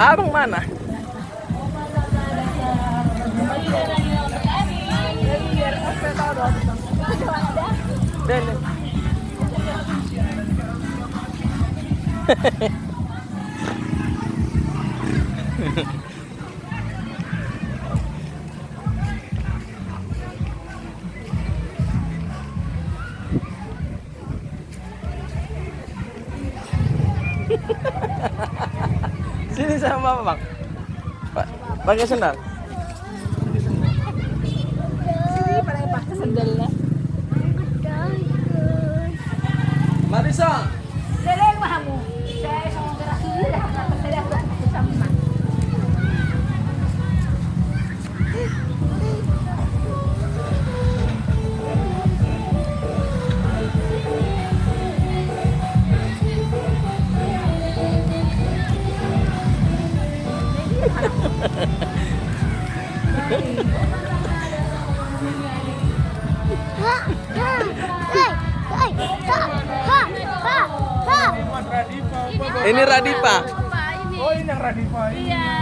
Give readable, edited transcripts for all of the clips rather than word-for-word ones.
Abang mana? Dan. Sini sama Bapak, Bang. Pak, pakai sendal. Sini pakai sandalnya. Marisa. Seleng mahamu. Saya sama gerak sini dah. Saya dah sama. Ini Radifa. Oh, ini yang Radifa. Iya.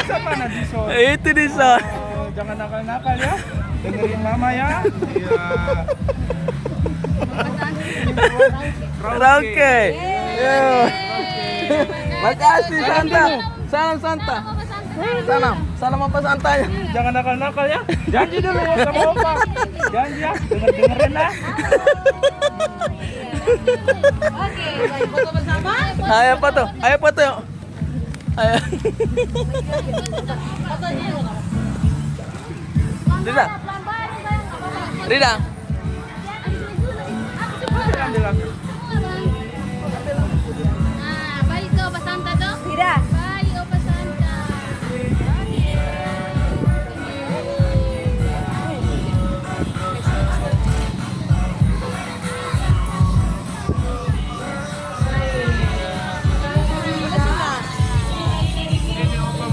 Siapa Nadison? Itu di sana. Oh, jangan nakal-nakal ya. Dengerin mama ya. Iya. Oke. Yo. Makasih Santa. Salam Santa. Salam apa Santanya? Jangan nakal-nakal ya. Janji dulu sama opa. Janji ya. Dengerin lah. Oke, baik foto bersama. Ayo foto. Ayo foto yuk. Ayo. Fotonya Rida. Rida. Ambil